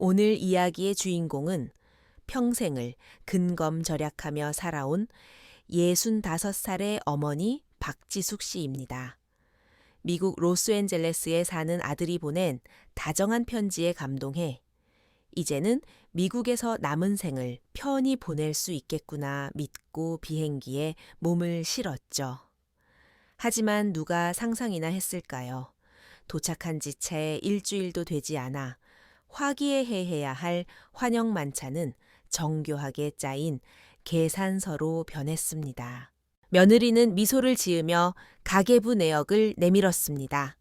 오늘 이야기의 주인공은 평생을 근검절약하며 살아온 65살의 어머니 박지숙 씨입니다. 미국 로스앤젤레스에 사는 아들이 보낸 다정한 편지에 감동해 이제는 미국에서 남은 생을 편히 보낼 수 있겠구나 믿고 비행기에 몸을 실었죠. 하지만 누가 상상이나 했을까요? 도착한 지 채 일주일도 되지 않아 화기애애해야 할 환영 만찬은 정교하게 짜인 계산서로 변했습니다. 며느리는 미소를 지으며 가계부 내역을 내밀었습니다.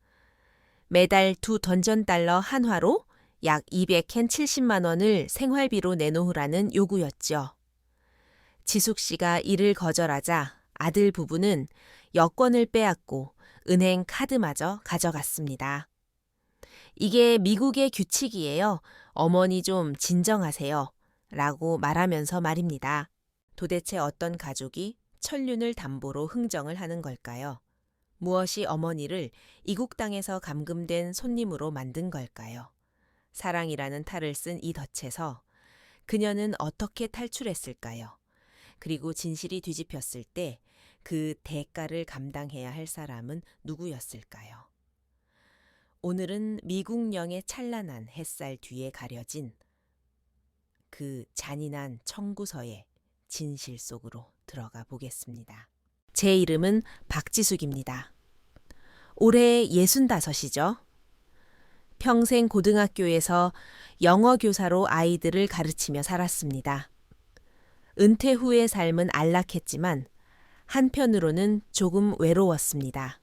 매달 2던전 달러 한화로 약 270만 원을 생활비로 내놓으라는 요구였죠. 지숙 씨가 이를 거절하자 아들 부부는 여권을 빼앗고 은행 카드마저 가져갔습니다. 이게 미국의 규칙이에요. 어머니 좀 진정하세요. 라고 말하면서 말입니다. 도대체 어떤 가족이 천륜을 담보로 흥정을 하는 걸까요? 무엇이 어머니를 이국 땅에서 감금된 손님으로 만든 걸까요? 사랑이라는 탈을 쓴 이 덫에서 그녀는 어떻게 탈출했을까요? 그리고 진실이 뒤집혔을 때 그 대가를 감당해야 할 사람은 누구였을까요? 오늘은 미국령의 찬란한 햇살 뒤에 가려진 그 잔인한 청구서의 진실 속으로 들어가 보겠습니다. 제 이름은 박지숙입니다. 올해 65이죠. 평생 고등학교에서 영어 교사로 아이들을 가르치며 살았습니다. 은퇴 후의 삶은 안락했지만 한편으로는 조금 외로웠습니다.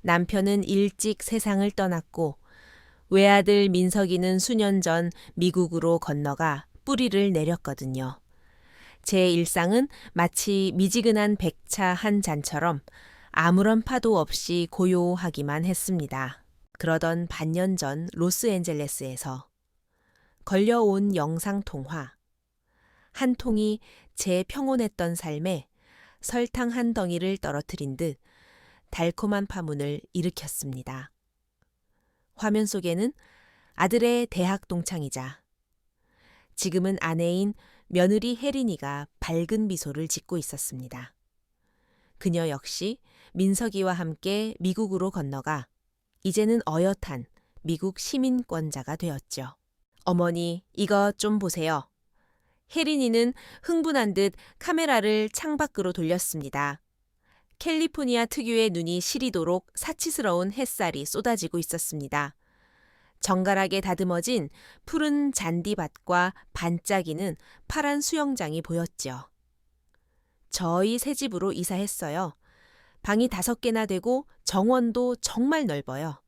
남편은 일찍 세상을 떠났고 외아들 민석이는 수년 전 미국으로 건너가 뿌리를 내렸거든요. 제 일상은 마치 미지근한 백차 한 잔처럼 아무런 파도 없이 고요하기만 했습니다. 그러던 반년 전 로스앤젤레스에서 걸려온 영상통화. 한 통이 제 평온했던 삶에 설탕 한 덩이를 떨어뜨린 듯 달콤한 파문을 일으켰습니다. 화면 속에는 아들의 대학 동창이자 지금은 아내인 며느리 혜린이가 밝은 미소를 짓고 있었습니다. 그녀 역시 민석이와 함께 미국으로 건너가 이제는 어엿한 미국 시민권자가 되었죠. 어머니, 이거 좀 보세요. 혜린이는 흥분한 듯 카메라를 창밖으로 돌렸습니다. 캘리포니아 특유의 눈이 시리도록 사치스러운 햇살이 쏟아지고 있었습니다. 정갈하게 다듬어진 푸른 잔디밭과 반짝이는 파란 수영장이 보였죠. 저희 새 집으로 이사했어요. 방이 5개나 되고 정원도 정말 넓어요.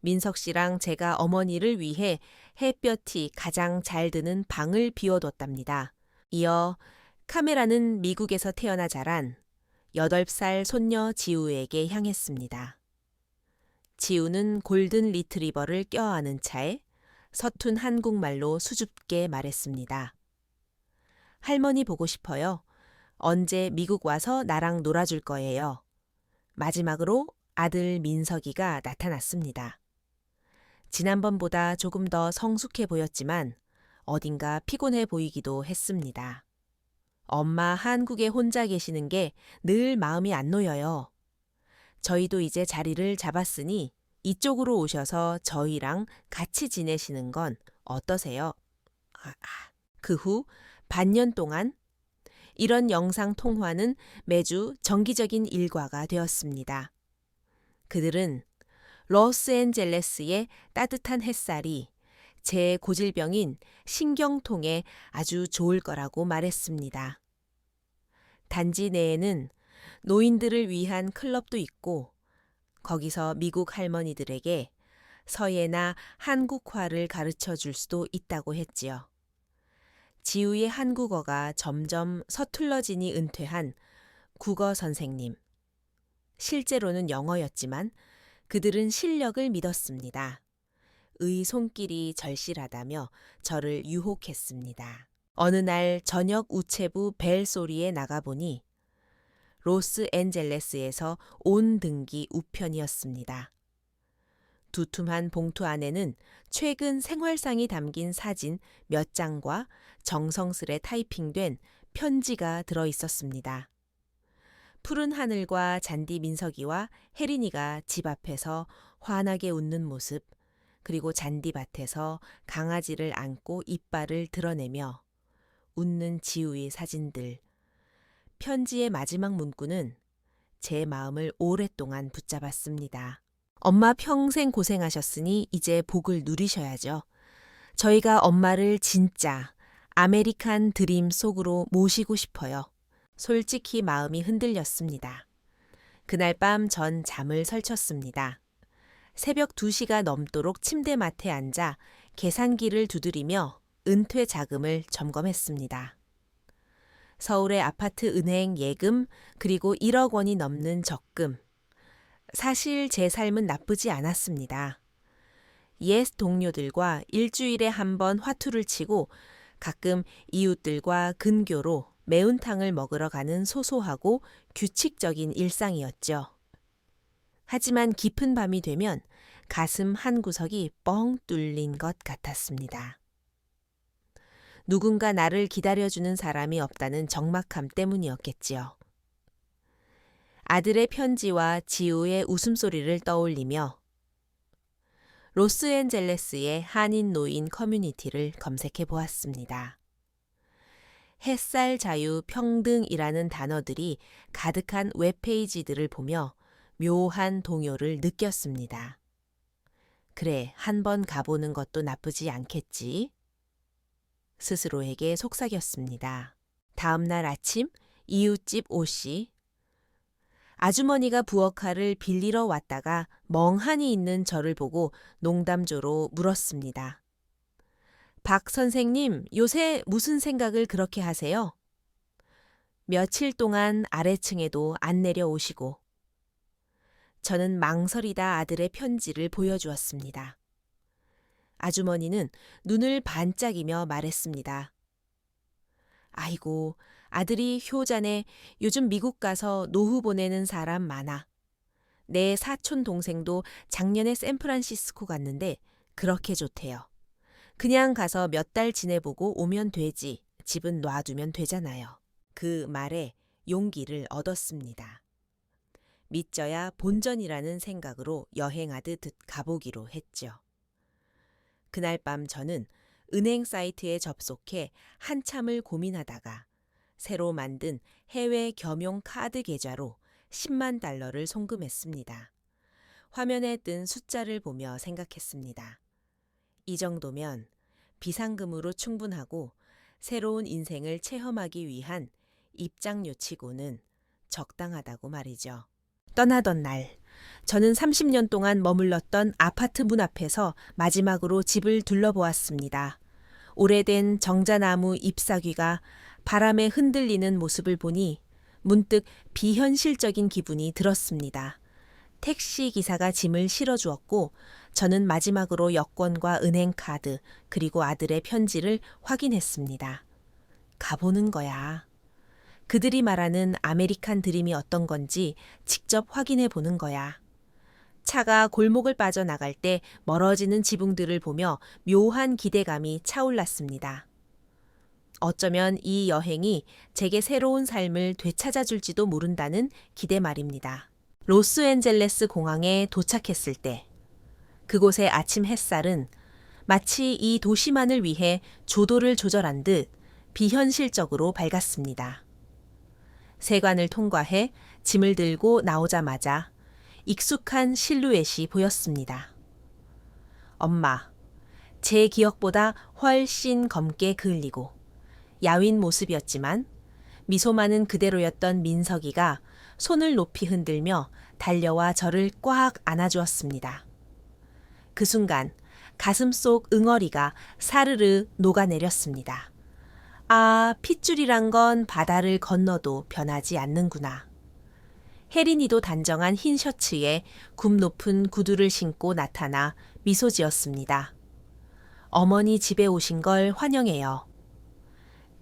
민석 씨랑 제가 어머니를 위해 햇볕이 가장 잘 드는 방을 비워뒀답니다. 이어 카메라는 미국에서 태어나 자란 8살 손녀 지우에게 향했습니다. 지우는 골든 리트리버를 껴안은 차에 서툰 한국말로 수줍게 말했습니다. 할머니 보고 싶어요. 언제 미국 와서 나랑 놀아줄 거예요. 마지막으로 아들 민석이가 나타났습니다. 지난번보다 조금 더 성숙해 보였지만 어딘가 피곤해 보이기도 했습니다. 엄마 한국에 혼자 계시는 게 늘 마음이 안 놓여요. 저희도 이제 자리를 잡았으니 이쪽으로 오셔서 저희랑 같이 지내시는 건 어떠세요? 그 후 반년 동안 이런 영상 통화는 매주 정기적인 일과가 되었습니다. 그들은 로스앤젤레스의 따뜻한 햇살이 제 고질병인 신경통에 아주 좋을 거라고 말했습니다. 단지 내에는 노인들을 위한 클럽도 있고 거기서 미국 할머니들에게 서예나 한국화를 가르쳐 줄 수도 있다고 했지요. 지우의 한국어가 점점 서툴러지니 은퇴한 국어 선생님. 실제로는 영어였지만 그들은 실력을 믿었습니다. 의 손길이 절실하다며 저를 유혹했습니다. 어느 날 저녁 우체부 벨 소리에 나가보니 로스앤젤레스에서 온 등기 우편이었습니다. 두툼한 봉투 안에는 최근 생활상이 담긴 사진 몇 장과 정성스레 타이핑된 편지가 들어 있었습니다. 푸른 하늘과 잔디 민석이와 혜린이가 집 앞에서 환하게 웃는 모습, 그리고 잔디밭에서 강아지를 안고 이빨을 드러내며 웃는 지우의 사진들. 편지의 마지막 문구는 제 마음을 오랫동안 붙잡았습니다. 엄마 평생 고생하셨으니 이제 복을 누리셔야죠. 저희가 엄마를 진짜 아메리칸 드림 속으로 모시고 싶어요. 솔직히 마음이 흔들렸습니다. 그날 밤 전 잠을 설쳤습니다. 새벽 2시가 넘도록 침대맡에 앉아 계산기를 두드리며 은퇴 자금을 점검했습니다. 서울의 아파트 은행 예금 그리고 1억 원이 넘는 적금. 사실 제 삶은 나쁘지 않았습니다. 옛 동료들과 일주일에 한 번 화투를 치고 가끔 이웃들과 근교로 매운탕을 먹으러 가는 소소하고 규칙적인 일상이었죠. 하지만 깊은 밤이 되면 가슴 한 구석이 뻥 뚫린 것 같았습니다. 누군가 나를 기다려주는 사람이 없다는 적막함 때문이었겠지요. 아들의 편지와 지우의 웃음소리를 떠올리며 로스앤젤레스의 한인 노인 커뮤니티를 검색해 보았습니다. 햇살 자유 평등이라는 단어들이 가득한 웹페이지들을 보며 묘한 동요를 느꼈습니다. 그래, 한번 가보는 것도 나쁘지 않겠지? 스스로에게 속삭였습니다. 다음 날 아침 이웃집 오씨. 아주머니가 부엌칼을 빌리러 왔다가 멍하니 있는 저를 보고 농담조로 물었습니다. 박 선생님, 요새 무슨 생각을 그렇게 하세요? 며칠 동안 아래층에도 안 내려오시고. 저는 망설이다 아들의 편지를 보여주었습니다. 아주머니는 눈을 반짝이며 말했습니다. 아이고, 아들이 효자네. 요즘 미국 가서 노후 보내는 사람 많아. 내 사촌 동생도 작년에 샌프란시스코 갔는데 그렇게 좋대요. 그냥 가서 몇 달 지내보고 오면 되지. 집은 놔두면 되잖아요. 그 말에 용기를 얻었습니다. 믿져야 본전이라는 생각으로 여행하듯 가보기로 했죠. 그날 밤 저는 은행 사이트에 접속해 한참을 고민하다가 새로 만든 해외 겸용 카드 계좌로 10만 달러를 송금했습니다. 화면에 뜬 숫자를 보며 생각했습니다. 이 정도면 비상금으로 충분하고 새로운 인생을 체험하기 위한 입장료치고는 적당하다고 말이죠. 떠나던 날, 저는 30년 동안 머물렀던 아파트 문 앞에서 마지막으로 집을 둘러보았습니다. 오래된 정자나무 잎사귀가 바람에 흔들리는 모습을 보니 문득 비현실적인 기분이 들었습니다. 택시 기사가 짐을 실어주었고 저는 마지막으로 여권과 은행카드 그리고 아들의 편지를 확인했습니다. 가보는 거야. 그들이 말하는 아메리칸 드림이 어떤 건지 직접 확인해 보는 거야. 차가 골목을 빠져나갈 때 멀어지는 지붕들을 보며 묘한 기대감이 차올랐습니다. 어쩌면 이 여행이 제게 새로운 삶을 되찾아줄지도 모른다는 기대 말입니다. 로스앤젤레스 공항에 도착했을 때 그곳의 아침 햇살은 마치 이 도시만을 위해 조도를 조절한 듯 비현실적으로 밝았습니다. 세관을 통과해 짐을 들고 나오자마자 익숙한 실루엣이 보였습니다. 엄마, 제 기억보다 훨씬 검게 그을리고 야윈 모습이었지만 미소 많은 그대로였던 민석이가 손을 높이 흔들며 달려와 저를 꽉 안아주었습니다. 그 순간 가슴 속 응어리가 사르르 녹아내렸습니다. 아, 핏줄이란 건 바다를 건너도 변하지 않는구나. 혜린이도 단정한 흰 셔츠에 굽 높은 구두를 신고 나타나 미소 지었습니다. 어머니 집에 오신 걸 환영해요.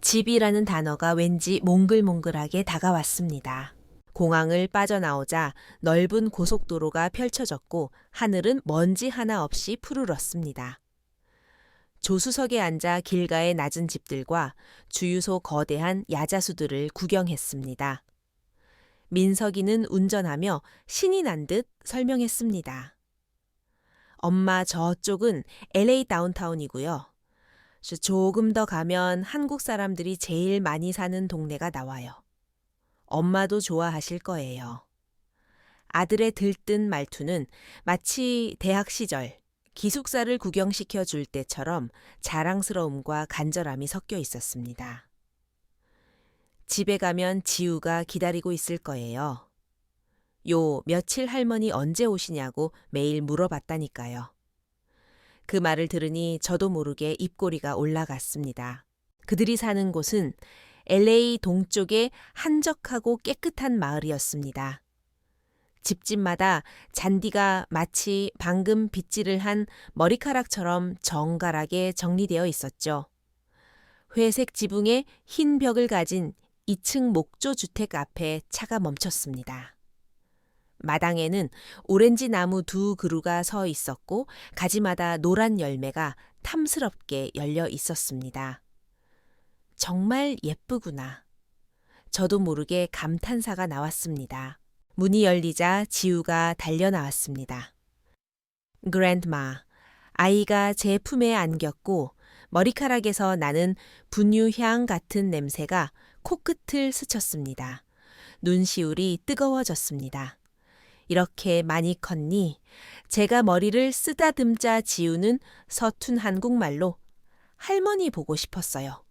집이라는 단어가 왠지 몽글몽글하게 다가왔습니다. 공항을 빠져나오자 넓은 고속도로가 펼쳐졌고 하늘은 먼지 하나 없이 푸르렀습니다. 조수석에 앉아 길가의 낮은 집들과 주유소 거대한 야자수들을 구경했습니다. 민석이는 운전하며 신이 난 듯 설명했습니다. 엄마, 저쪽은 LA 다운타운이고요. 조금 더 가면 한국 사람들이 제일 많이 사는 동네가 나와요. 엄마도 좋아하실 거예요. 아들의 들뜬 말투는 마치 대학 시절 기숙사를 구경시켜 줄 때처럼 자랑스러움과 간절함이 섞여 있었습니다. 집에 가면 지우가 기다리고 있을 거예요. 요 며칠 할머니 언제 오시냐고 매일 물어봤다니까요. 그 말을 들으니 저도 모르게 입꼬리가 올라갔습니다. 그들이 사는 곳은 LA 동쪽의 한적하고 깨끗한 마을이었습니다. 집집마다 잔디가 마치 방금 빗질을 한 머리카락처럼 정갈하게 정리되어 있었죠. 회색 지붕에 흰 벽을 가진 2층 목조 주택 앞에 차가 멈췄습니다. 마당에는 오렌지 나무 2그루가 서 있었고 가지마다 노란 열매가 탐스럽게 열려 있었습니다. 정말 예쁘구나. 저도 모르게 감탄사가 나왔습니다. 문이 열리자 지우가 달려 나왔습니다. 그랜드마, 아이가 제 품에 안겼고 머리카락에서 나는 분유향 같은 냄새가 코끝을 스쳤습니다. 눈시울이 뜨거워졌습니다. 이렇게 많이 컸니? 제가 머리를 쓰다듬자 지우는 서툰 한국말로 할머니 보고 싶었어요.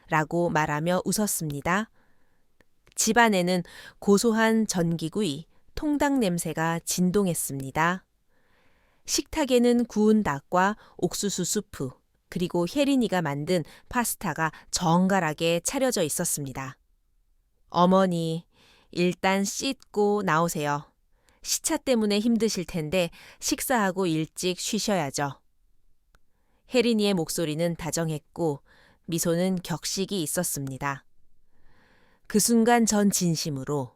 라고 말하며 웃었습니다. 집안에는 고소한 전기구이, 통닭 냄새가 진동했습니다. 식탁에는 구운 닭과 옥수수 수프, 그리고 혜린이가 만든 파스타가 정갈하게 차려져 있었습니다. 어머니, 일단 씻고 나오세요. 시차 때문에 힘드실 텐데 식사하고 일찍 쉬셔야죠. 혜린이의 목소리는 다정했고 미소는 격식이 있었습니다. 그 순간 전 진심으로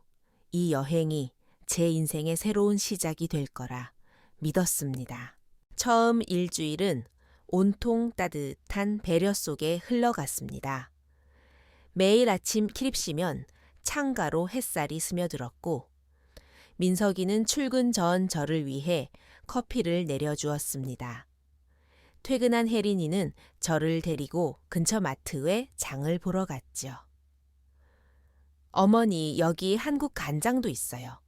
이 여행이 제 인생의 새로운 시작이 될 거라 믿었습니다. 처음 일주일은 온통 따뜻한 배려 속에 흘러갔습니다. 매일 아침 키립시면 창가로 햇살이 스며들었고 민석이는 출근 전 저를 위해 커피를 내려주었습니다. 퇴근한 혜린이는 저를 데리고 근처 마트에 장을 보러 갔죠. 어머니, 여기 한국 간장도 있어요.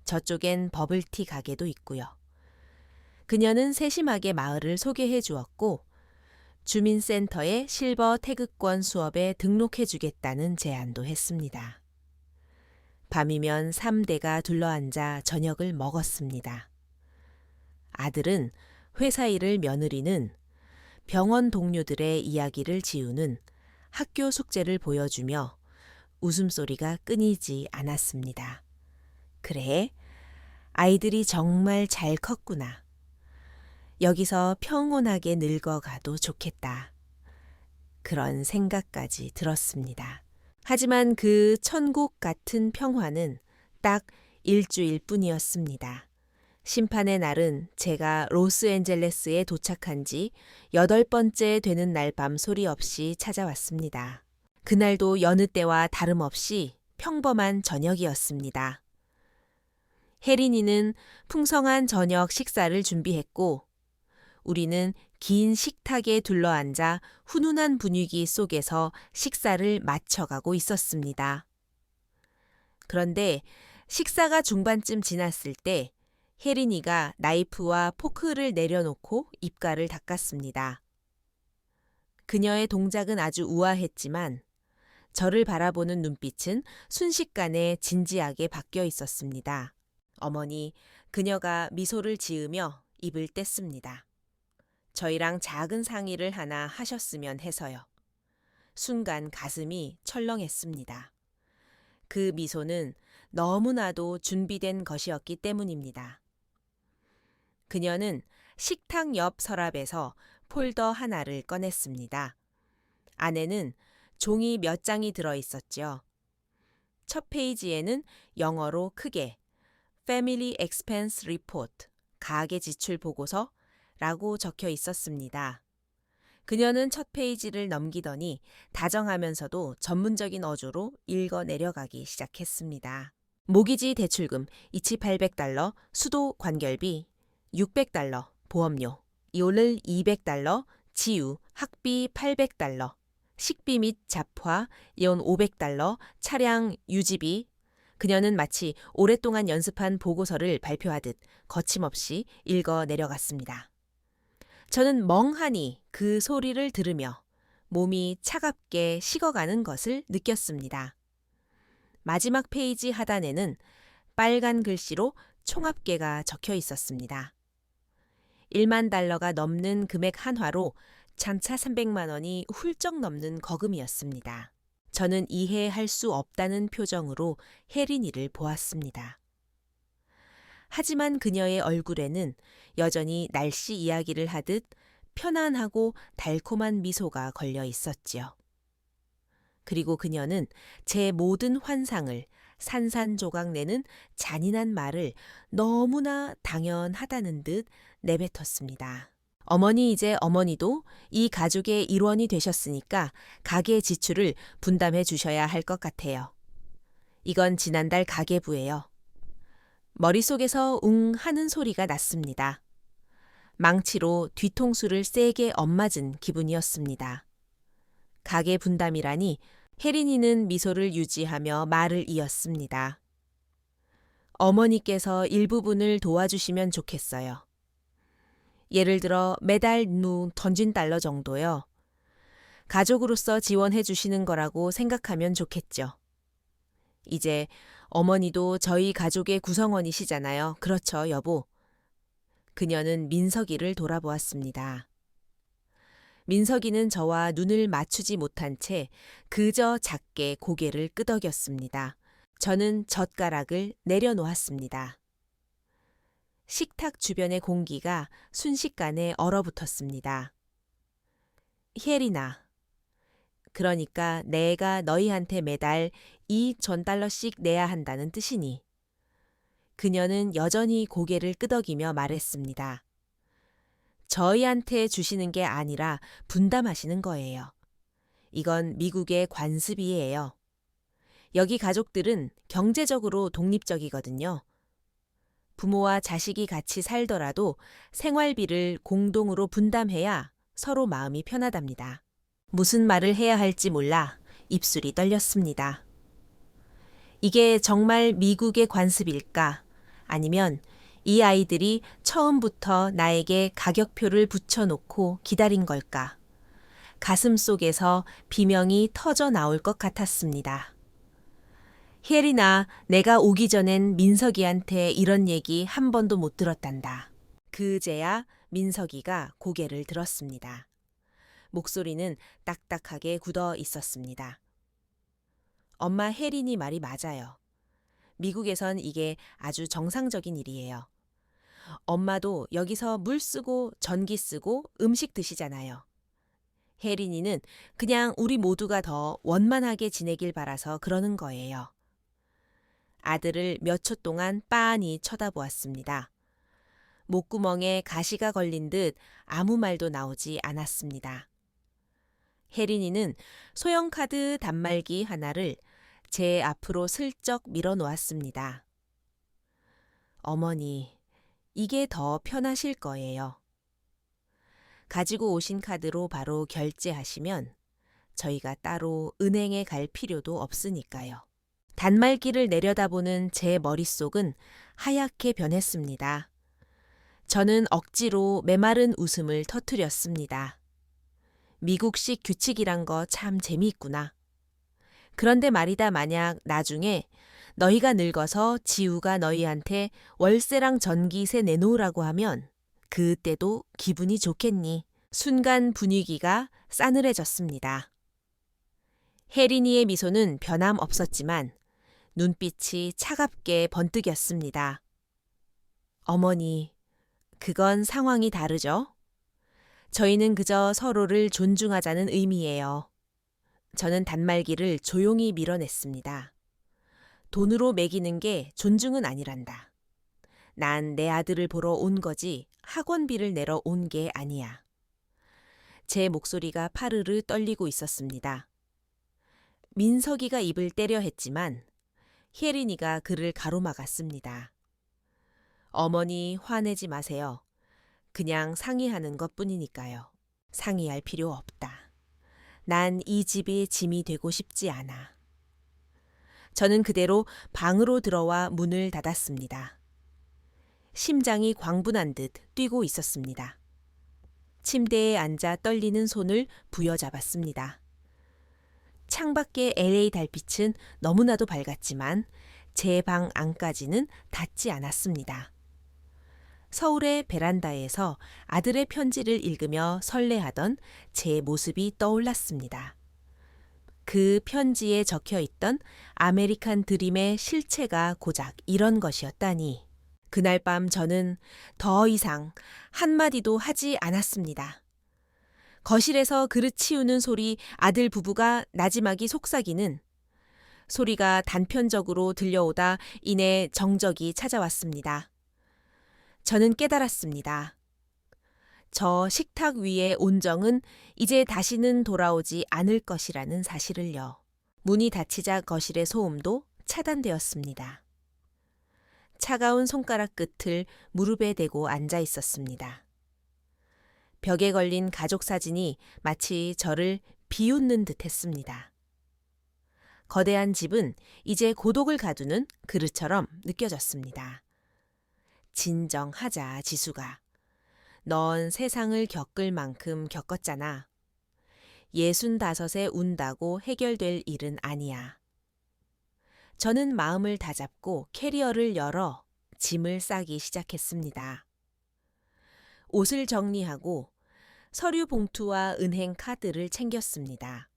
저쪽엔 버블티 가게도 있고요. 그녀는 세심하게 마을을 소개해 주었고 주민센터에 실버 태극권 수업에 등록해 주겠다는 제안도 했습니다. 밤이면 3대가 둘러앉아 저녁을 먹었습니다. 아들은 회사 일을 며느리는 병원 동료들의 이야기를 지우는 학교 숙제를 보여주며 웃음소리가 끊이지 않았습니다. 그래, 아이들이 정말 잘 컸구나. 여기서 평온하게 늙어가도 좋겠다. 그런 생각까지 들었습니다. 하지만 그 천국 같은 평화는 딱 일주일 뿐이었습니다. 심판의 날은 제가 로스앤젤레스에 도착한 지 8번째 되는 날 밤 소리 없이 찾아왔습니다. 그날도 여느 때와 다름없이 평범한 저녁이었습니다. 혜린이는 풍성한 저녁 식사를 준비했고 우리는 긴 식탁에 둘러앉아 훈훈한 분위기 속에서 식사를 마쳐가고 있었습니다. 그런데 식사가 중반쯤 지났을 때 혜린이가 나이프와 포크를 내려놓고 입가를 닦았습니다. 그녀의 동작은 아주 우아했지만 저를 바라보는 눈빛은 순식간에 진지하게 바뀌어 있었습니다. 어머니, 그녀가 미소를 지으며 입을 뗐습니다. 저희랑 작은 상의를 하나 하셨으면 해서요. 순간 가슴이 철렁했습니다. 그 미소는 너무나도 준비된 것이었기 때문입니다. 그녀는 식탁 옆 서랍에서 폴더 하나를 꺼냈습니다. 안에는 종이 몇 장이 들어 있었죠. 첫 페이지에는 영어로 크게 Family Expense Report, 가계 지출 보고서라고 적혀 있었습니다. 그녀는 첫 페이지를 넘기더니 다정하면서도 전문적인 어조로 읽어 내려가기 시작했습니다. 모기지 대출금 2,800달러, 수도 관결비 600달러, 보험료, 이올을 200달러, 지유, 학비 800달러, 식비 및 잡화, 이온 500달러, 차량 유지비. 그녀는 마치 오랫동안 연습한 보고서를 발표하듯 거침없이 읽어 내려갔습니다. 저는 멍하니 그 소리를 들으며 몸이 차갑게 식어가는 것을 느꼈습니다. 마지막 페이지 하단에는 빨간 글씨로 총합계가 적혀 있었습니다. 1만 달러가 넘는 금액 한화로 장차 300만 원이 훌쩍 넘는 거금이었습니다. 저는 이해할 수 없다는 표정으로 혜린이를 보았습니다. 하지만 그녀의 얼굴에는 여전히 날씨 이야기를 하듯 편안하고 달콤한 미소가 걸려 있었지요. 그리고 그녀는 제 모든 환상을 산산조각 내는 잔인한 말을 너무나 당연하다는 듯 내뱉었습니다. 어머니, 이제 어머니도 이 가족의 일원이 되셨으니까 가계 지출을 분담해 주셔야 할 것 같아요. 이건 지난달 가계부예요. 머릿속에서 웅 하는 소리가 났습니다. 망치로 뒤통수를 세게 엇맞은 기분이었습니다. 가계 분담이라니. 혜린이는 미소를 유지하며 말을 이었습니다. 어머니께서 일부분을 도와주시면 좋겠어요. 예를 들어 매달 던진 달러 정도요. 가족으로서 지원해 주시는 거라고 생각하면 좋겠죠. 이제 어머니도 저희 가족의 구성원이시잖아요. 그렇죠, 여보? 그녀는 민석이를 돌아보았습니다. 민석이는 저와 눈을 맞추지 못한 채 그저 작게 고개를 끄덕였습니다. 저는 젓가락을 내려놓았습니다. 식탁 주변의 공기가 순식간에 얼어붙었습니다. 혜린아, 그러니까 내가 너희한테 매달 $2,000씩 내야 한다는 뜻이니. 그녀는 여전히 고개를 끄덕이며 말했습니다. 저희한테 주시는 게 아니라 분담하시는 거예요. 이건 미국의 관습이에요. 여기 가족들은 경제적으로 독립적이거든요. 부모와 자식이 같이 살더라도 생활비를 공동으로 분담해야 서로 마음이 편하답니다. 무슨 말을 해야 할지 몰라 입술이 떨렸습니다. 이게 정말 미국의 관습일까? 아니면 이 아이들이 처음부터 나에게 가격표를 붙여놓고 기다린 걸까? 가슴 속에서 비명이 터져 나올 것 같았습니다. 혜린아, 내가 오기 전엔 민석이한테 이런 얘기 한 번도 못 들었단다. 그제야 민석이가 고개를 들었습니다. 목소리는 딱딱하게 굳어 있었습니다. 엄마, 혜린이 말이 맞아요. 미국에선 이게 아주 정상적인 일이에요. 엄마도 여기서 물 쓰고 전기 쓰고 음식 드시잖아요. 혜린이는 그냥 우리 모두가 더 원만하게 지내길 바라서 그러는 거예요. 아들을 몇 초 동안 빤히 쳐다보았습니다. 목구멍에 가시가 걸린 듯 아무 말도 나오지 않았습니다. 혜린이는 소형카드 단말기 하나를 제 앞으로 슬쩍 밀어놓았습니다. 어머니, 이게 더 편하실 거예요. 가지고 오신 카드로 바로 결제하시면 저희가 따로 은행에 갈 필요도 없으니까요. 단말기를 내려다보는 제 머릿속은 하얗게 변했습니다. 저는 억지로 메마른 웃음을 터뜨렸습니다. 미국식 규칙이란 거 참 재미있구나. 그런데 말이다, 만약 나중에 너희가 늙어서 지우가 너희한테 월세랑 전기세 내놓으라고 하면 그때도 기분이 좋겠니? 순간 분위기가 싸늘해졌습니다. 혜린이의 미소는 변함없었지만 눈빛이 차갑게 번뜩였습니다. 어머니, 그건 상황이 다르죠? 저희는 그저 서로를 존중하자는 의미예요. 저는 단말기를 조용히 밀어냈습니다. 돈으로 매기는 게 존중은 아니란다. 난 내 아들을 보러 온 거지 학원비를 내러 온 게 아니야. 제 목소리가 파르르 떨리고 있었습니다. 민석이가 입을 떼려 했지만 혜린이가 그를 가로막았습니다. 어머니 화내지 마세요. 그냥 상의하는 것뿐이니까요. 상의할 필요 없다. 난 이 집의 짐이 되고 싶지 않아. 저는 그대로 방으로 들어와 문을 닫았습니다. 심장이 광분한 듯 뛰고 있었습니다. 침대에 앉아 떨리는 손을 부여잡았습니다. 창밖의 LA 달빛은 너무나도 밝았지만 제 방 안까지는 닿지 않았습니다. 서울의 베란다에서 아들의 편지를 읽으며 설레하던 제 모습이 떠올랐습니다. 그 편지에 적혀 있던 아메리칸 드림의 실체가 고작 이런 것이었다니. 그날 밤 저는 더 이상 한마디도 하지 않았습니다. 거실에서 그릇 치우는 소리, 아들 부부가 나지막이 속삭이는 소리가 단편적으로 들려오다 이내 정적이 찾아왔습니다. 저는 깨달았습니다. 저 식탁 위의 온정은 이제 다시는 돌아오지 않을 것이라는 사실을요. 문이 닫히자 거실의 소음도 차단되었습니다. 차가운 손가락 끝을 무릎에 대고 앉아 있었습니다. 벽에 걸린 가족 사진이 마치 저를 비웃는 듯했습니다. 거대한 집은 이제 고독을 가두는 그릇처럼 느껴졌습니다. 진정하자, 지수가. 넌 세상을 겪을 만큼 겪었잖아. 65에 운다고 해결될 일은 아니야. 저는 마음을 다잡고 캐리어를 열어 짐을 싸기 시작했습니다. 옷을 정리하고 서류 봉투와 은행 카드를 챙겼습니다.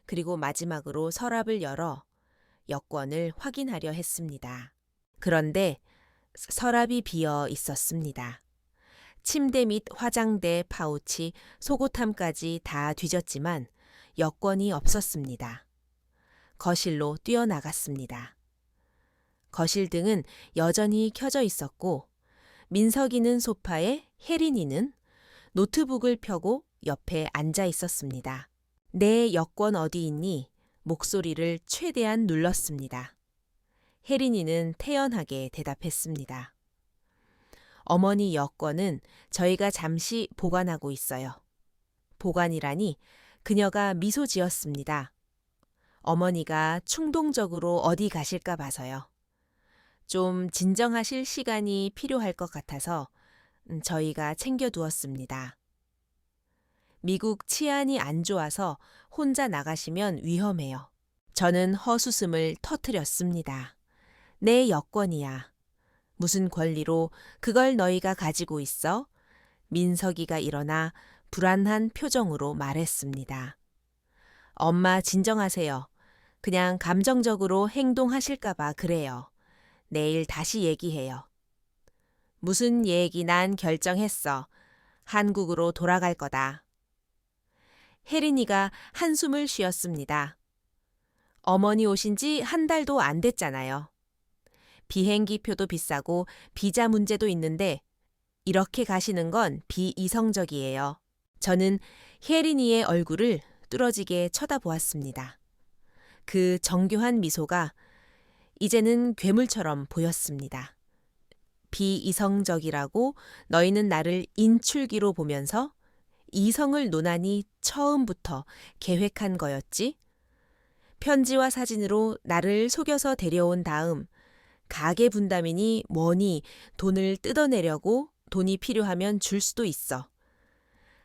그리고 마지막으로 서랍을 열어 여권을 확인하려 했습니다. 그런데 서랍이 비어 있었습니다. 침대 및 화장대, 파우치, 속옷함까지 다 뒤졌지만 여권이 없었습니다. 거실로 뛰어나갔습니다. 거실 등은 여전히 켜져 있었고 민석이는 소파에 혜린이는 노트북을 펴고 옆에 앉아 있었습니다. 내 여권 어디 있니? 목소리를 최대한 눌렀습니다. 혜린이는 태연하게 대답했습니다. 어머니 여권은 저희가 잠시 보관하고 있어요. 보관이라니 그녀가 미소 지었습니다. 어머니가 충동적으로 어디 가실까 봐서요. 좀 진정하실 시간이 필요할 것 같아서 저희가 챙겨두었습니다. 미국 치안이 안 좋아서 혼자 나가시면 위험해요. 저는 헛웃음을 터뜨렸습니다. 내 여권이야. 무슨 권리로 그걸 너희가 가지고 있어? 민석이가 일어나 불안한 표정으로 말했습니다. 엄마 진정하세요. 그냥 감정적으로 행동하실까 봐 그래요. 내일 다시 얘기해요. 무슨 얘기 난 결정했어. 한국으로 돌아갈 거다. 혜린이가 한숨을 쉬었습니다. 어머니 오신 지 한 달도 안 됐잖아요. 비행기 표도 비싸고 비자 문제도 있는데 이렇게 가시는 건 비이성적이에요. 저는 혜린이의 얼굴을 뚫어지게 쳐다보았습니다. 그 정교한 미소가 이제는 괴물처럼 보였습니다. 비이성적이라고 너희는 나를 인출기로 보면서 이성을 논하니 처음부터 계획한 거였지? 편지와 사진으로 나를 속여서 데려온 다음 가계 분담이니 뭐니 돈을 뜯어내려고 돈이 필요하면 줄 수도 있어.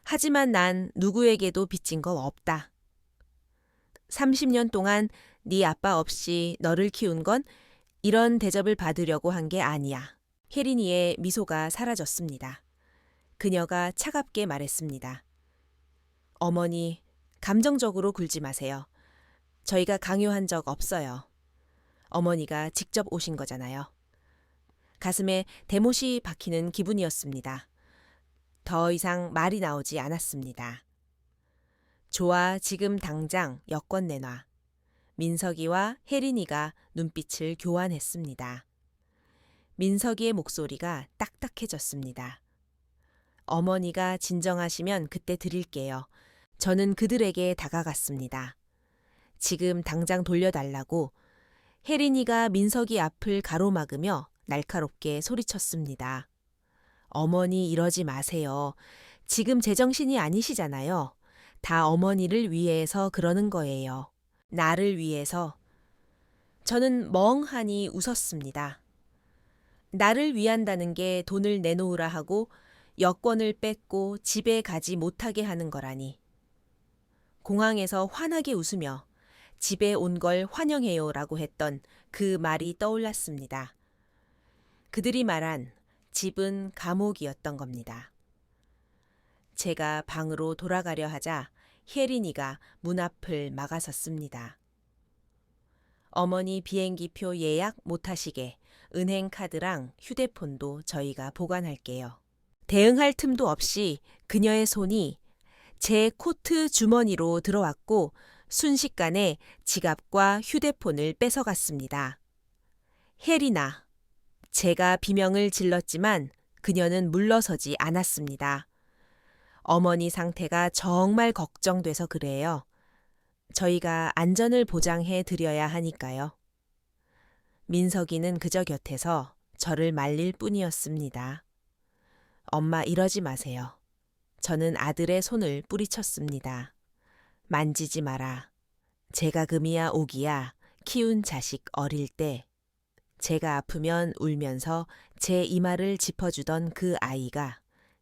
하지만 난 누구에게도 빚진 거 없다. 30년 동안 네 아빠 없이 너를 키운 건 이런 대접을 받으려고 한 게 아니야. 혜린이의 미소가 사라졌습니다. 그녀가 차갑게 말했습니다. 어머니, 감정적으로 굴지 마세요. 저희가 강요한 적 없어요. 어머니가 직접 오신 거잖아요. 가슴에 대못이 박히는 기분이었습니다. 더 이상 말이 나오지 않았습니다. 좋아, 지금 당장 여권 내놔. 민석이와 혜린이가 눈빛을 교환했습니다. 민석이의 목소리가 딱딱해졌습니다. 어머니가 진정하시면 그때 드릴게요. 저는 그들에게 다가갔습니다. 지금 당장 돌려달라고. 혜린이가 민석이 앞을 가로막으며 날카롭게 소리쳤습니다. 어머니 이러지 마세요. 지금 제정신이 아니시잖아요. 다 어머니를 위해서 그러는 거예요. 나를 위해서. 저는 멍하니 웃었습니다. 나를 위한다는 게 돈을 내놓으라 하고 여권을 뺏고 집에 가지 못하게 하는 거라니. 공항에서 환하게 웃으며 집에 온 걸 환영해요라고 했던 그 말이 떠올랐습니다. 그들이 말한 집은 감옥이었던 겁니다. 제가 방으로 돌아가려 하자 혜린이가 문 앞을 막아섰습니다. 어머니 비행기표 예약 못하시게 은행 카드랑 휴대폰도 저희가 보관할게요. 대응할 틈도 없이 그녀의 손이 제 코트 주머니로 들어왔고 순식간에 지갑과 휴대폰을 뺏어갔습니다. 혜린아. 제가 비명을 질렀지만 그녀는 물러서지 않았습니다. 어머니 상태가 정말 걱정돼서 그래요. 저희가 안전을 보장해 드려야 하니까요. 민석이는 그저 곁에서 저를 말릴 뿐이었습니다. 엄마 이러지 마세요. 저는 아들의 손을 뿌리쳤습니다. 만지지 마라. 제가 금이야 오기야 키운 자식 어릴 때 제가 아프면 울면서 제 이마를 짚어주던 그 아이가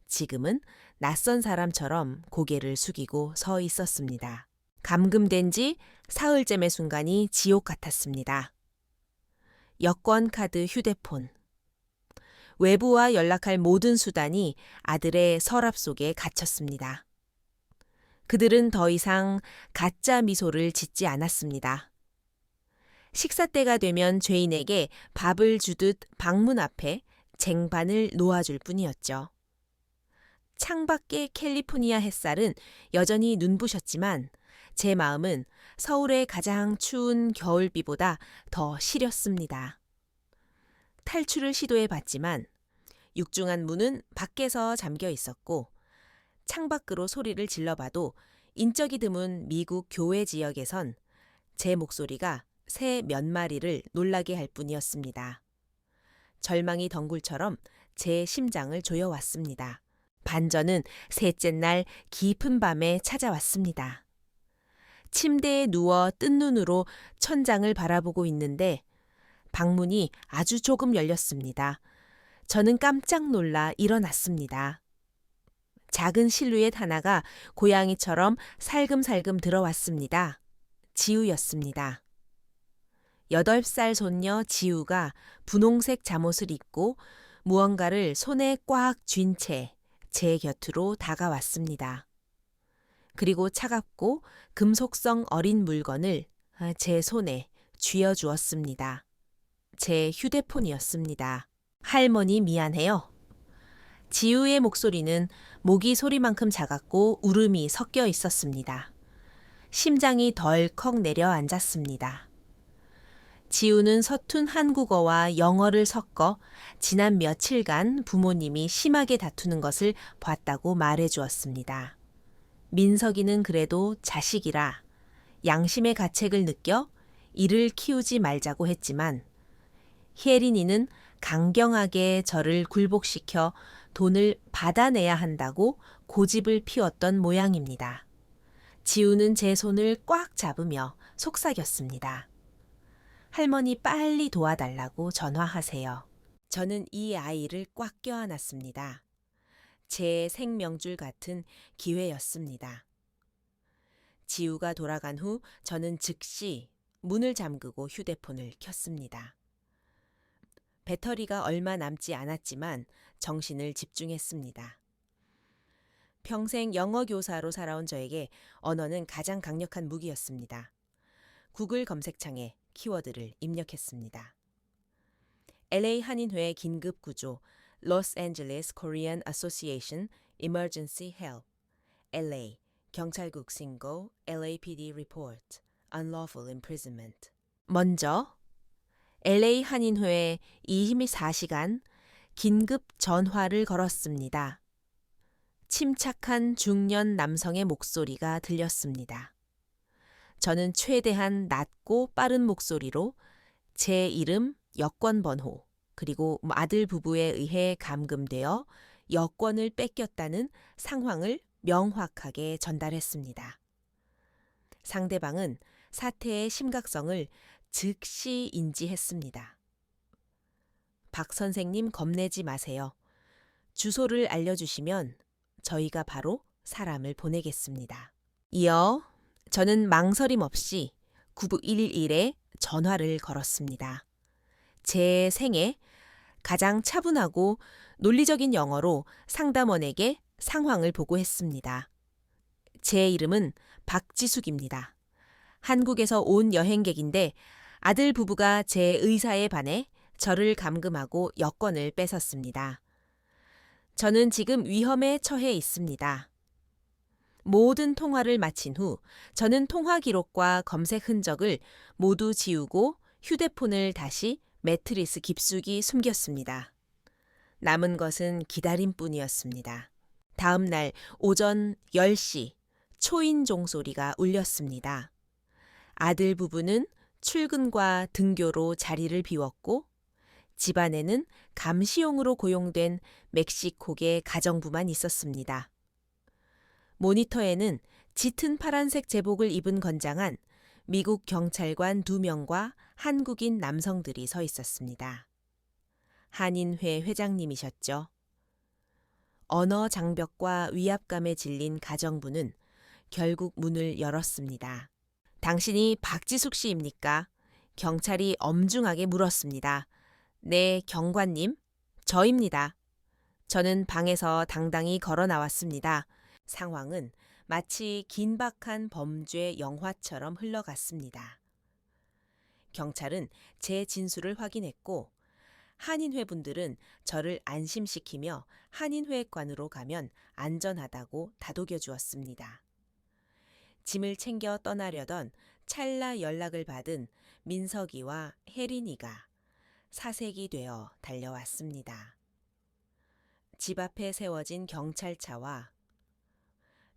지금은 낯선 사람처럼 고개를 숙이고 서 있었습니다. 감금된 지 사흘쯤의 순간이 지옥 같았습니다. 여권, 카드, 휴대폰. 외부와 연락할 모든 수단이 아들의 서랍 속에 갇혔습니다. 그들은 더 이상 가짜 미소를 짓지 않았습니다. 식사 때가 되면 죄인에게 밥을 주듯 방문 앞에 쟁반을 놓아줄 뿐이었죠. 창밖의 캘리포니아 햇살은 여전히 눈부셨지만 제 마음은 서울의 가장 추운 겨울비보다 더 시렸습니다. 탈출을 시도해봤지만 육중한 문은 밖에서 잠겨 있었고 창밖으로 소리를 질러봐도 인적이 드문 미국 교외 지역에선 제 목소리가 새 몇 마리를 놀라게 할 뿐이었습니다. 절망이 덩굴처럼 제 심장을 조여왔습니다. 반전은 셋째 날 깊은 밤에 찾아왔습니다. 침대에 누워 뜬 눈으로 천장을 바라보고 있는데 방문이 아주 조금 열렸습니다. 저는 깜짝 놀라 일어났습니다. 작은 실루엣 하나가 고양이처럼 살금살금 들어왔습니다. 지우였습니다. 8살 손녀 지우가 분홍색 잠옷을 입고 무언가를 손에 꽉 쥔 채 제 곁으로 다가왔습니다. 그리고 차갑고 금속성 어린 물건을 제 손에 쥐어주었습니다. 제 휴대폰이었습니다. 할머니 미안해요. 지우의 목소리는 모기 소리만큼 작았고 울음이 섞여 있었습니다. 심장이 덜컥 내려앉았습니다. 지우는 서툰 한국어와 영어를 섞어 지난 며칠간 부모님이 심하게 다투는 것을 봤다고 말해 주었습니다. 민석이는 그래도 자식이라 양심의 가책을 느껴 이를 키우지 말자고 했지만 혜린이는 강경하게 저를 굴복시켜 돈을 받아내야 한다고 고집을 피웠던 모양입니다. 지우는 제 손을 꽉 잡으며 속삭였습니다. 할머니 빨리 도와달라고 전화하세요. 저는 이 아이를 꽉 껴안았습니다. 제 생명줄 같은 기회였습니다. 지우가 돌아간 후 저는 즉시 문을 잠그고 휴대폰을 켰습니다. 배터리가 얼마 남지 않았지만 정신을 집중했습니다. 평생 영어 교사로 살아온 저에게 언어는 가장 강력한 무기였습니다. 구글 검색창에 키워드를 입력했습니다. LA 한인회 긴급 구조, Los Angeles Korean Association Emergency Help, LA 경찰국 신고, LAPD report, unlawful imprisonment. 먼저 LA 한인회에 24시간 긴급 전화를 걸었습니다. 침착한 중년 남성의 목소리가 들렸습니다. 저는 최대한 낮고 빠른 목소리로 제 이름, 여권 번호, 그리고 아들 부부에 의해 감금되어 여권을 뺏겼다는 상황을 명확하게 전달했습니다. 상대방은 사태의 심각성을 즉시 인지했습니다. 박 선생님 겁내지 마세요. 주소를 알려주시면 저희가 바로 사람을 보내겠습니다. 이어 저는 망설임 없이 99111에 전화를 걸었습니다. 제 생애 가장 차분하고 논리적인 영어로 상담원에게 상황을 보고했습니다. 제 이름은 박지숙입니다. 한국에서 온 여행객인데 아들 부부가 제 의사에 반해 저를 감금하고 여권을 뺏었습니다. 저는 지금 위험에 처해 있습니다. 모든 통화를 마친 후 저는 통화 기록과 검색 흔적을 모두 지우고 휴대폰을 다시 매트리스 깊숙이 숨겼습니다. 남은 것은 기다림뿐이었습니다. 다음 날 오전 10시 초인 종소리가 울렸습니다. 아들 부부는 출근과 등교로 자리를 비웠고 집안에는 감시용으로 고용된 멕시코계 가정부만 있었습니다. 모니터에는 짙은 파란색 제복을 입은 건장한 미국 경찰관 2명과 한국인 남성들이 서 있었습니다. 한인회 회장님이셨죠. 언어 장벽과 위압감에 질린 가정부는 결국 문을 열었습니다. 당신이 박지숙 씨입니까? 경찰이 엄중하게 물었습니다. 네, 경관님. 저입니다. 저는 방에서 당당히 걸어 나왔습니다. 상황은 마치 긴박한 범죄 영화처럼 흘러갔습니다. 경찰은 제 진술을 확인했고 한인회 분들은 저를 안심시키며 한인회관으로 가면 안전하다고 다독여 주었습니다. 짐을 챙겨 떠나려던 찰나 연락을 받은 민석이와 혜린이가 사색이 되어 달려왔습니다. 집 앞에 세워진 경찰차와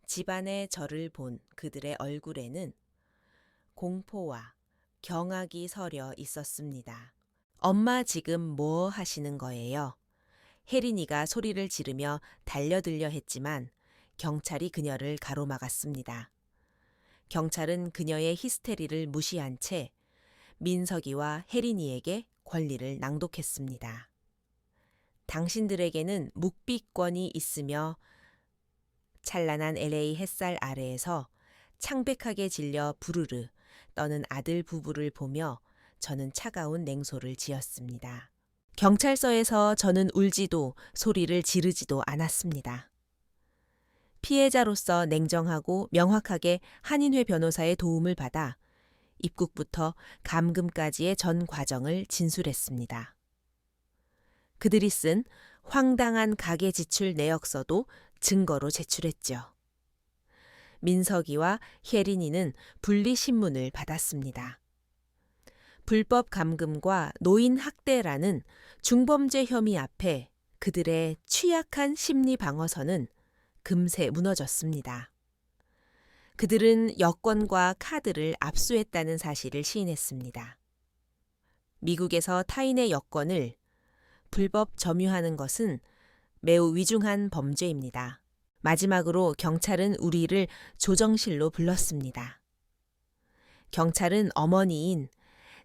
집안에 저를 본 그들의 얼굴에는 공포와 경악이 서려 있었습니다. 엄마 지금 뭐 하시는 거예요? 혜린이가 소리를 지르며 달려들려 했지만 경찰이 그녀를 가로막았습니다. 경찰은 그녀의 히스테리를 무시한 채 민석이와 혜린이에게 권리를 낭독했습니다. 당신들에게는 묵비권이 있으며 찬란한 LA 햇살 아래에서 창백하게 질려 부르르 떠는 아들 부부를 보며 저는 차가운 냉소를 지었습니다. 경찰서에서 저는 울지도 소리를 지르지도 않았습니다. 피해자로서 냉정하고 명확하게 한인회 변호사의 도움을 받아 입국부터 감금까지의 전 과정을 진술했습니다. 그들이 쓴 황당한 가계 지출 내역서도 증거로 제출했죠. 민석이와 혜린이는 분리신문을 받았습니다. 불법 감금과 노인 학대라는 중범죄 혐의 앞에 그들의 취약한 심리 방어선은 금세 무너졌습니다. 그들은 여권과 카드를 압수했다는 사실을 시인했습니다. 미국에서 타인의 여권을 불법 점유하는 것은 매우 위중한 범죄입니다. 마지막으로 경찰은 우리를 조정실로 불렀습니다. 경찰은 어머니인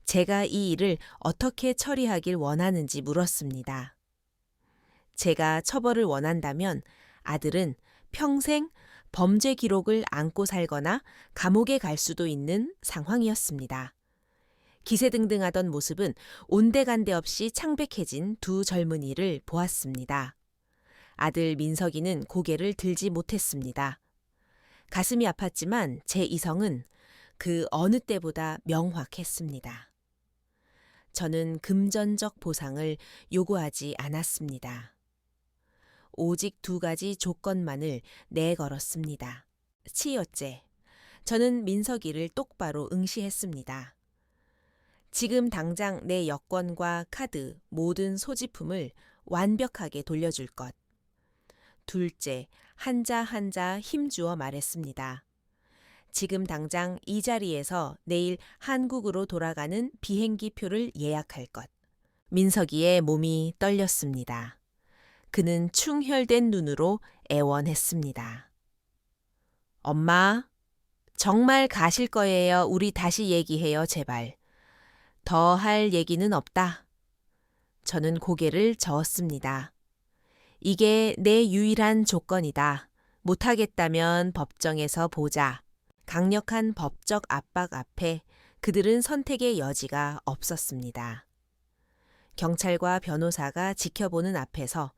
제가 이 일을 어떻게 처리하길 원하는지 물었습니다. 제가 처벌을 원한다면 아들은 평생 범죄 기록을 안고 살거나 감옥에 갈 수도 있는 상황이었습니다. 기세등등하던 모습은 온데간데 없이 창백해진 두 젊은이를 보았습니다. 아들 민석이는 고개를 들지 못했습니다. 가슴이 아팠지만 제 이성은 그 어느 때보다 명확했습니다. 저는 금전적 보상을 요구하지 않았습니다. 오직 두 가지 조건만을 내걸었습니다. 치여째, 저는 민석이를 똑바로 응시했습니다. 지금 당장 내 여권과 카드, 모든 소지품을 완벽하게 돌려줄 것. 둘째, 한자 한자 힘주어 말했습니다. 지금 당장 이 자리에서 내일 한국으로 돌아가는 비행기 표를 예약할 것. 민석이의 몸이 떨렸습니다. 그는 충혈된 눈으로 애원했습니다. 엄마, 정말 가실 거예요. 우리 다시 얘기해요, 제발. 더 할 얘기는 없다. 저는 고개를 저었습니다. 이게 내 유일한 조건이다. 못하겠다면 법정에서 보자. 강력한 법적 압박 앞에 그들은 선택의 여지가 없었습니다. 경찰과 변호사가 지켜보는 앞에서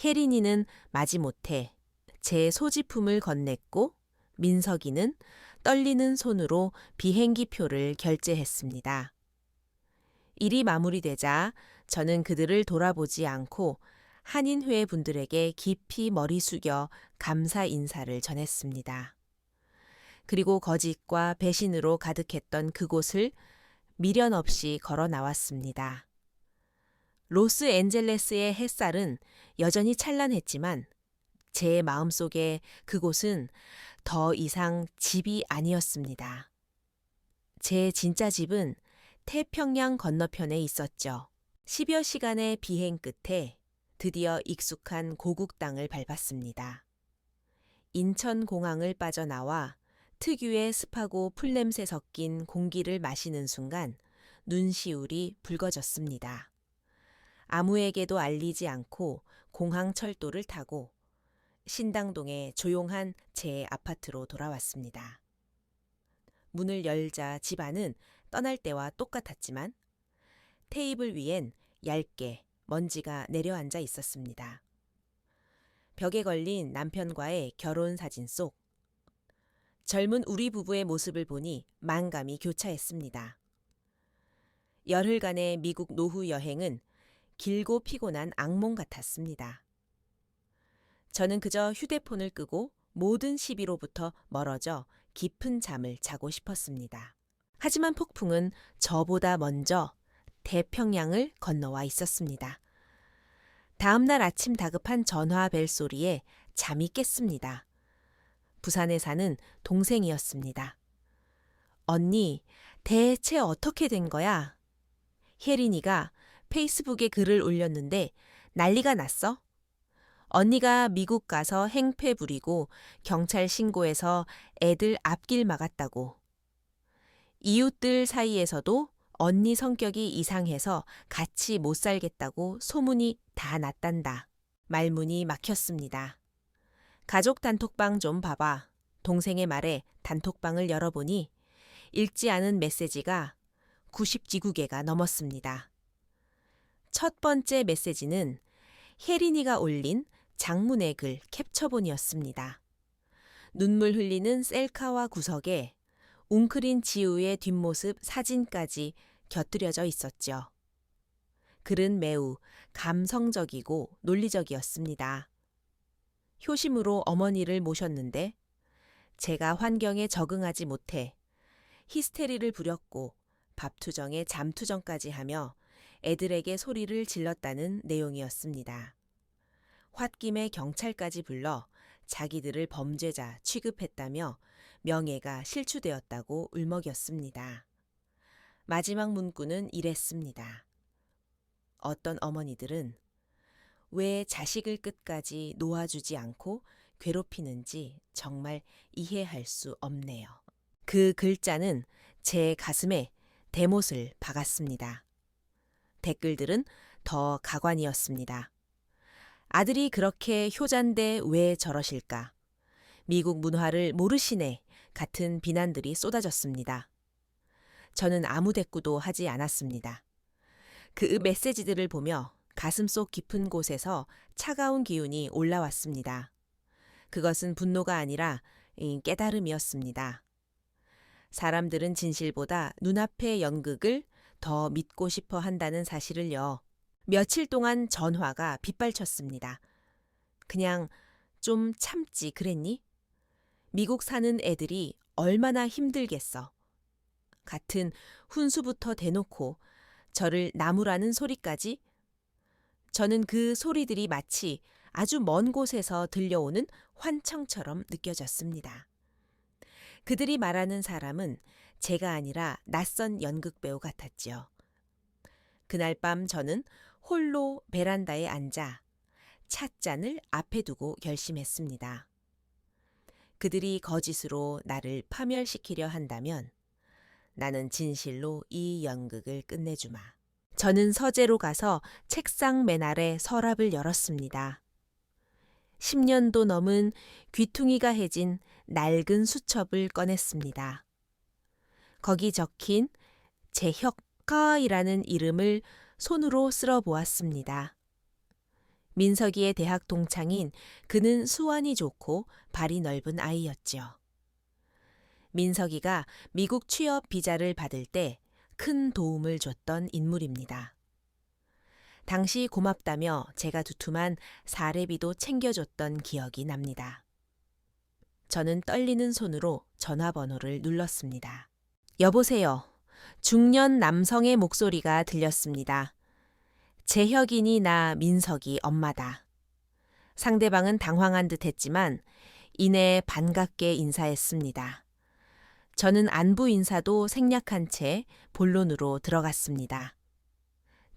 혜린이는 마지못해 제 소지품을 건넸고 민석이는 떨리는 손으로 비행기 표를 결제했습니다. 일이 마무리되자 저는 그들을 돌아보지 않고 한인회 분들에게 깊이 머리 숙여 감사 인사를 전했습니다. 그리고 거짓과 배신으로 가득했던 그곳을 미련 없이 걸어 나왔습니다. 로스앤젤레스의 햇살은 여전히 찬란했지만 제 마음속에 그곳은 더 이상 집이 아니었습니다. 제 진짜 집은 태평양 건너편에 있었죠. 10여 시간의 비행 끝에 드디어 익숙한 고국 땅을 밟았습니다. 인천공항을 빠져나와 특유의 습하고 풀냄새 섞인 공기를 마시는 순간 눈시울이 붉어졌습니다. 아무에게도 알리지 않고 공항 철도를 타고 신당동의 조용한 제 아파트로 돌아왔습니다. 문을 열자 집안은 떠날 때와 똑같았지만 테이블 위엔 얇게 먼지가 내려앉아 있었습니다. 벽에 걸린 남편과의 결혼 사진 속 젊은 우리 부부의 모습을 보니 만감이 교차했습니다. 열흘간의 미국 노후 여행은 길고 피곤한 악몽 같았습니다. 저는 그저 휴대폰을 끄고 모든 시비로부터 멀어져 깊은 잠을 자고 싶었습니다. 하지만 폭풍은 저보다 먼저 태평양을 건너와 있었습니다. 다음 날 아침 다급한 전화 벨 소리에 잠이 깼습니다. 부산에 사는 동생이었습니다. 언니, 대체 어떻게 된 거야? 혜린이가 페이스북에 글을 올렸는데 난리가 났어? 언니가 미국 가서 행패 부리고 경찰 신고해서 애들 앞길 막았다고. 이웃들 사이에서도 언니 성격이 이상해서 같이 못 살겠다고 소문이 다 났단다. 말문이 막혔습니다. 가족 단톡방 좀 봐봐. 동생의 말에 단톡방을 열어보니 읽지 않은 메시지가 90지구개가 넘었습니다. 첫 번째 메시지는 혜린이가 올린 장문의 글 캡처본이었습니다. 눈물 흘리는 셀카와 구석에 웅크린 지우의 뒷모습 사진까지 곁들여져 있었죠. 글은 매우 감성적이고 논리적이었습니다. 효심으로 어머니를 모셨는데 제가 환경에 적응하지 못해 히스테리를 부렸고 밥투정에 잠투정까지 하며 애들에게 소리를 질렀다는 내용이었습니다. 홧김에 경찰까지 불러 자기들을 범죄자 취급했다며 명예가 실추되었다고 울먹였습니다. 마지막 문구는 이랬습니다. 어떤 어머니들은 왜 자식을 끝까지 놓아주지 않고 괴롭히는지 정말 이해할 수 없네요. 그 글자는 제 가슴에 대못을 박았습니다. 댓글들은 더 가관이었습니다. 아들이 그렇게 효잔데 왜 저러실까? 미국 문화를 모르시네 같은 비난들이 쏟아졌습니다. 저는 아무 대꾸도 하지 않았습니다. 그 메시지들을 보며 가슴속 깊은 곳에서 차가운 기운이 올라왔습니다. 그것은 분노가 아니라 깨달음이었습니다. 사람들은 진실보다 눈앞의 연극을 더 믿고 싶어 한다는 사실을요. 며칠 동안 전화가 빗발쳤습니다. 그냥 좀 참지 그랬니? 미국 사는 애들이 얼마나 힘들겠어. 같은 훈수부터 대놓고 저를 나무라는 소리까지. 저는 그 소리들이 마치 아주 먼 곳에서 들려오는 환청처럼 느껴졌습니다. 그들이 말하는 사람은 제가 아니라 낯선 연극배우 같았지요. 그날 밤 저는 홀로 베란다에 앉아 찻잔을 앞에 두고 결심했습니다. 그들이 거짓으로 나를 파멸시키려 한다면 나는 진실로 이 연극을 끝내주마. 저는 서재로 가서 책상 맨 아래 서랍을 열었습니다. 10년도 넘은 귀퉁이가 해진 낡은 수첩을 꺼냈습니다. 거기 적힌 제혁가이라는 이름을 손으로 쓸어 보았습니다. 민석이의 대학 동창인 그는 수완이 좋고 발이 넓은 아이였지요. 민석이가 미국 취업 비자를 받을 때 큰 도움을 줬던 인물입니다. 당시 고맙다며 제가 두툼한 사례비도 챙겨줬던 기억이 납니다. 저는 떨리는 손으로 전화번호를 눌렀습니다. 여보세요. 중년 남성의 목소리가 들렸습니다. 재혁이니 나 민석이 엄마다. 상대방은 당황한 듯 했지만 이내 반갑게 인사했습니다. 저는 안부 인사도 생략한 채 본론으로 들어갔습니다.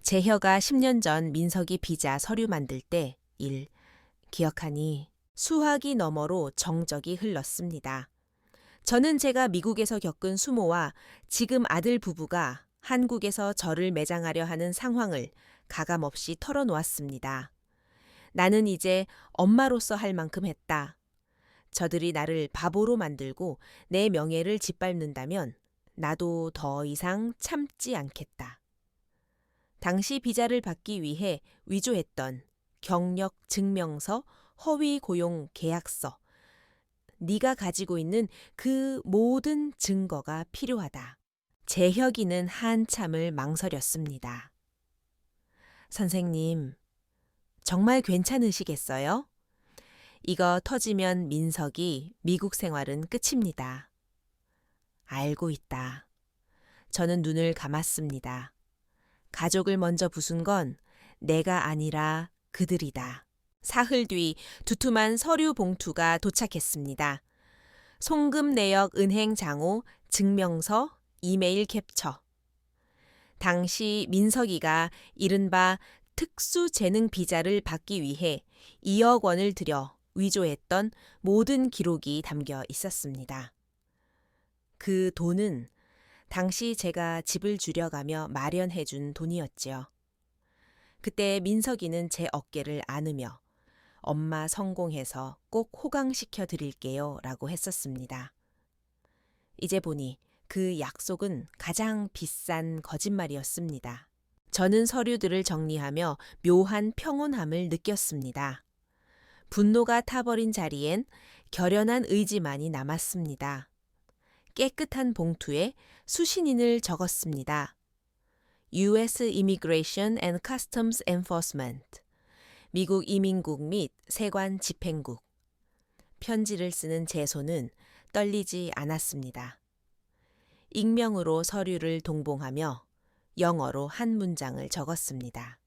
재혁아 10년 전 민석이 비자 서류 만들 때 일 기억하니 수화기 너머로 정적이 흘렀습니다. 저는 제가 미국에서 겪은 수모와 지금 아들 부부가 한국에서 저를 매장하려 하는 상황을 가감없이 털어놓았습니다. 나는 이제 엄마로서 할 만큼 했다. 저들이 나를 바보로 만들고 내 명예를 짓밟는다면 나도 더 이상 참지 않겠다. 당시 비자를 받기 위해 위조했던 경력 증명서, 허위 고용 계약서, 네가 가지고 있는 그 모든 증거가 필요하다. 재혁이는 한참을 망설였습니다. 선생님, 정말 괜찮으시겠어요? 이거 터지면 민석이 미국 생활은 끝입니다. 알고 있다. 저는 눈을 감았습니다. 가족을 먼저 부순 건 내가 아니라 그들이다. 사흘 뒤 두툼한 서류 봉투가 도착했습니다. 송금 내역 은행 장호, 증명서, 이메일 캡처. 당시 민석이가 이른바 특수재능 비자를 받기 위해 2억 원을 들여 위조했던 모든 기록이 담겨 있었습니다. 그 돈은 당시 제가 집을 줄여가며 마련해준 돈이었지요. 그때 민석이는 제 어깨를 안으며 엄마 성공해서 꼭 호강시켜 드릴게요 라고 했었습니다. 이제 보니 그 약속은 가장 비싼 거짓말이었습니다. 저는 서류들을 정리하며 묘한 평온함을 느꼈습니다. 분노가 타버린 자리엔 결연한 의지만이 남았습니다. 깨끗한 봉투에 수신인을 적었습니다. U.S. Immigration and Customs Enforcement, 미국 이민국 및 세관 집행국. 편지를 쓰는 제 손은 떨리지 않았습니다. 익명으로 서류를 동봉하며 영어로 한 문장을 적었습니다.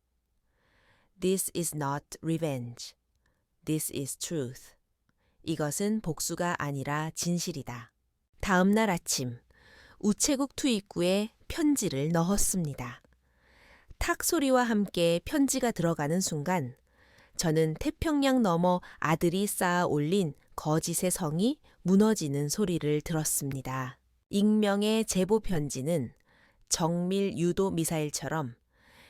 This is not revenge. This is truth. 이것은 복수가 아니라 진실이다. 다음 날 아침, 우체국 투입구에 편지를 넣었습니다. 탁 소리와 함께 편지가 들어가는 순간 저는 태평양 너머 아들이 쌓아 올린 거짓의 성이 무너지는 소리를 들었습니다. 익명의 제보 편지는 정밀 유도 미사일처럼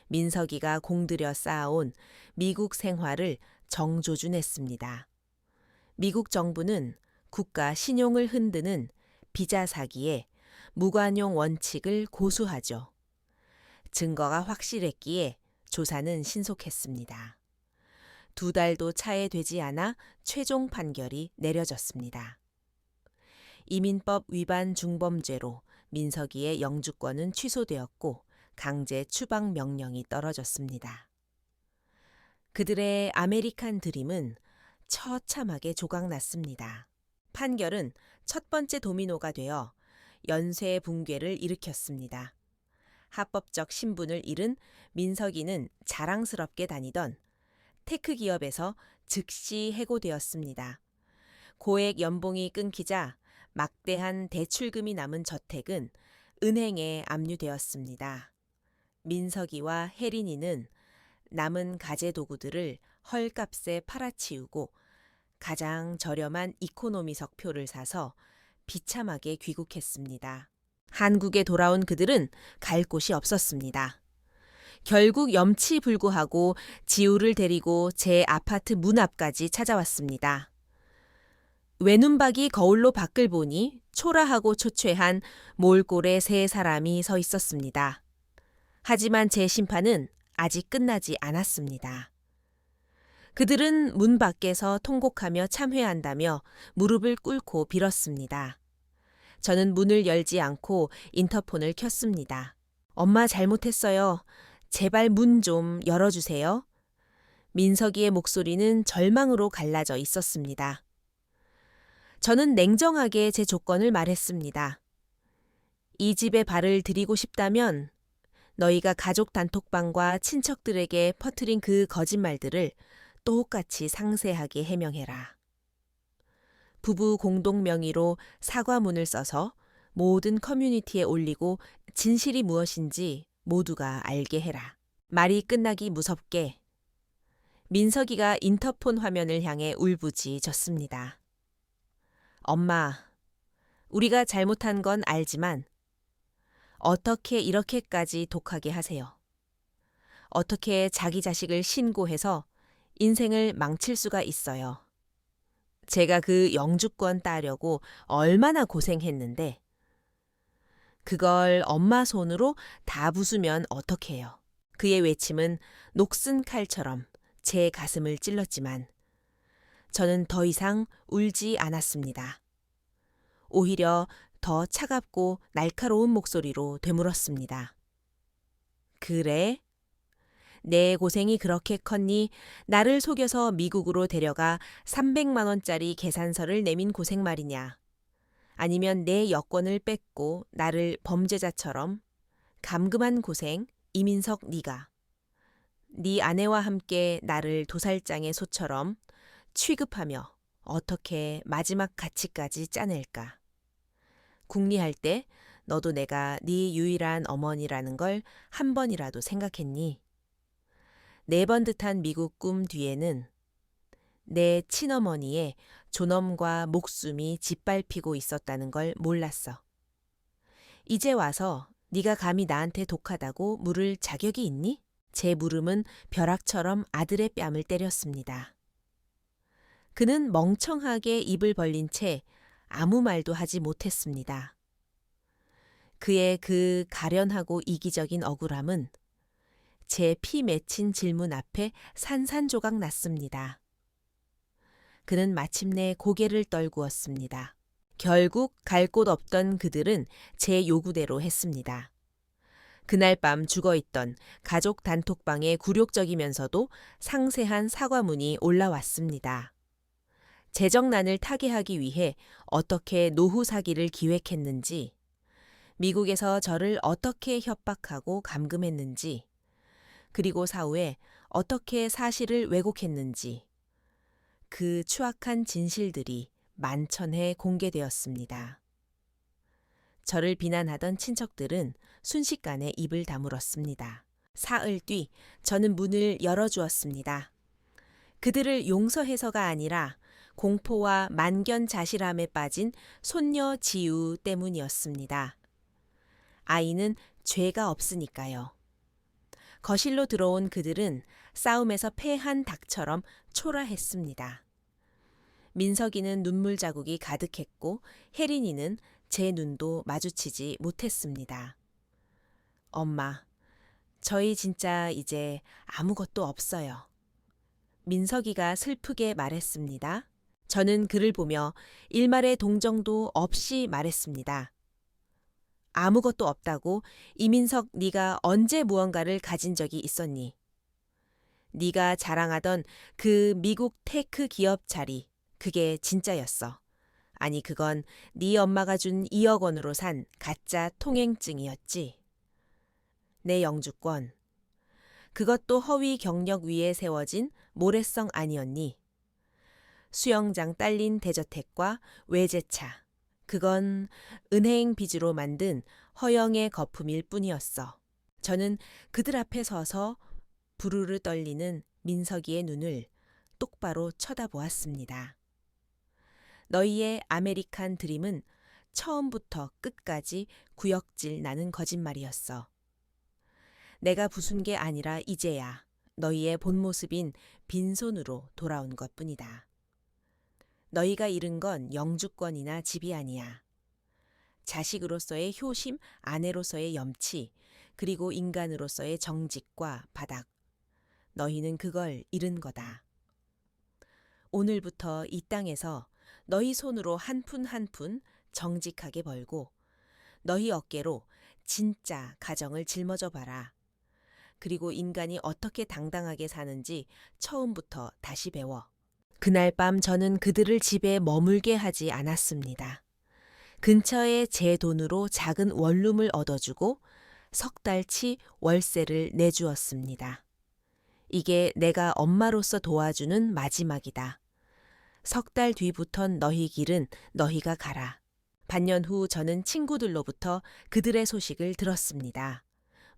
민석이가 공들여 쌓아온 미국 생활을 정조준했습니다. 미국 정부는 국가 신용을 흔드는 비자 사기에 무관용 원칙을 고수하죠. 증거가 확실했기에 조사는 신속했습니다. 2달도 차에 되지 않아 최종 판결이 내려졌습니다. 이민법 위반 중범죄로 민석이의 영주권은 취소되었고 강제 추방 명령이 떨어졌습니다. 그들의 아메리칸 드림은 처참하게 조각났습니다. 판결은 첫 번째 도미노가 되어 연쇄 붕괴를 일으켰습니다. 합법적 신분을 잃은 민석이는 자랑스럽게 다니던 테크 기업에서 즉시 해고되었습니다. 고액 연봉이 끊기자 막대한 대출금이 남은 저택은 은행에 압류되었습니다. 민석이와 혜린이는 남은 가재 도구들을 헐값에 팔아치우고 가장 저렴한 이코노미석 표를 사서 비참하게 귀국했습니다. 한국에 돌아온 그들은 갈 곳이 없었습니다. 결국 염치불구하고 지우를 데리고 제 아파트 문 앞까지 찾아왔습니다. 외눈박이 거울로 밖을 보니 초라하고 초췌한 몰골의 세 사람이 서 있었습니다. 하지만 제 심판은 아직 끝나지 않았습니다. 그들은 문 밖에서 통곡하며 참회한다며 무릎을 꿇고 빌었습니다. 저는 문을 열지 않고 인터폰을 켰습니다. 엄마 잘못했어요. 제발 문 좀 열어주세요. 민석이의 목소리는 절망으로 갈라져 있었습니다. 저는 냉정하게 제 조건을 말했습니다. 이 집에 발을 들이고 싶다면 너희가 가족 단톡방과 친척들에게 퍼뜨린 그 거짓말들을 똑같이 상세하게 해명해라. 부부 공동 명의로 사과문을 써서 모든 커뮤니티에 올리고 진실이 무엇인지 모두가 알게 해라. 말이 끝나기 무섭게 민석이가 인터폰 화면을 향해 울부짖었습니다. 엄마, 우리가 잘못한 건 알지만 어떻게 이렇게까지 독하게 하세요? 어떻게 자기 자식을 신고해서 인생을 망칠 수가 있어요? 제가 그 영주권 따려고 얼마나 고생했는데 그걸 엄마 손으로 다 부수면 어떡해요? 그의 외침은 녹슨 칼처럼 제 가슴을 찔렀지만 저는 더 이상 울지 않았습니다. 오히려 더 차갑고 날카로운 목소리로 되물었습니다. 그래? 내 고생이 그렇게 컸니? 나를 속여서 미국으로 데려가 300만 원짜리 계산서를 내민 고생 말이냐? 아니면 내 여권을 뺏고 나를 범죄자처럼 감금한 고생, 이민석 네가. 네 아내와 함께 나를 도살장의 소처럼 취급하며 어떻게 마지막 가치까지 짜낼까? 궁리할 때 너도 내가 네 유일한 어머니라는 걸 한 번이라도 생각했니? 4번 듯한 미국 꿈 뒤에는 내 친어머니의 존엄과 목숨이 짓밟히고 있었다는 걸 몰랐어. 이제 와서 네가 감히 나한테 독하다고 물을 자격이 있니? 제 물음은 벼락처럼 아들의 뺨을 때렸습니다. 그는 멍청하게 입을 벌린 채 아무 말도 하지 못했습니다. 그의 그 가련하고 이기적인 억울함은 제 피 맺힌 질문 앞에 산산조각 났습니다. 그는 마침내 고개를 떨구었습니다. 결국 갈 곳 없던 그들은 제 요구대로 했습니다. 그날 밤 죽어있던 가족 단톡방에 굴욕적이면서도 상세한 사과문이 올라왔습니다. 재정난을 타개하기 위해 어떻게 노후 사기를 기획했는지, 미국에서 저를 어떻게 협박하고 감금했는지, 그리고 사후에 어떻게 사실을 왜곡했는지, 그 추악한 진실들이 만천해 공개되었습니다. 저를 비난하던 친척들은 순식간에 입을 다물었습니다. 사흘 뒤 저는 문을 열어주었습니다. 그들을 용서해서가 아니라 공포와 만견자실함에 빠진 손녀 지우 때문이었습니다. 아이는 죄가 없으니까요. 거실로 들어온 그들은 싸움에서 패한 닭처럼 초라했습니다. 민석이는 눈물 자국이 가득했고 혜린이는 제 눈도 마주치지 못했습니다. 엄마, 저희 진짜 이제 아무것도 없어요. 민석이가 슬프게 말했습니다. 저는 그를 보며 일말의 동정도 없이 말했습니다. 아무것도 없다고? 이민석, 네가 언제 무언가를 가진 적이 있었니? 네가 자랑하던 그 미국 테크 기업 자리, 그게 진짜였어. 아니 그건 네 엄마가 준 2억 원으로 산 가짜 통행증이었지. 내 영주권. 그것도 허위 경력 위에 세워진 모래성 아니었니? 수영장 딸린 대저택과 외제차. 그건 은행 빚으로 만든 허영의 거품일 뿐이었어. 저는 그들 앞에 서서 부르르 떨리는 민석이의 눈을 똑바로 쳐다보았습니다. 너희의 아메리칸 드림은 처음부터 끝까지 구역질 나는 거짓말이었어. 내가 부순 게 아니라 이제야 너희의 본 모습인 빈손으로 돌아온 것뿐이다. 너희가 잃은 건 영주권이나 집이 아니야. 자식으로서의 효심, 아내로서의 염치, 그리고 인간으로서의 정직과 바닥. 너희는 그걸 잃은 거다. 오늘부터 이 땅에서 너희 손으로 한 푼 한 푼 정직하게 벌고 너희 어깨로 진짜 가정을 짊어져 봐라. 그리고 인간이 어떻게 당당하게 사는지 처음부터 다시 배워. 그날 밤 저는 그들을 집에 머물게 하지 않았습니다. 근처에 제 돈으로 작은 원룸을 얻어주고 석 달치 월세를 내주었습니다. 이게 내가 엄마로서 도와주는 마지막이다. 석 달 뒤부턴 너희 길은 너희가 가라. 반년 후 저는 친구들로부터 그들의 소식을 들었습니다.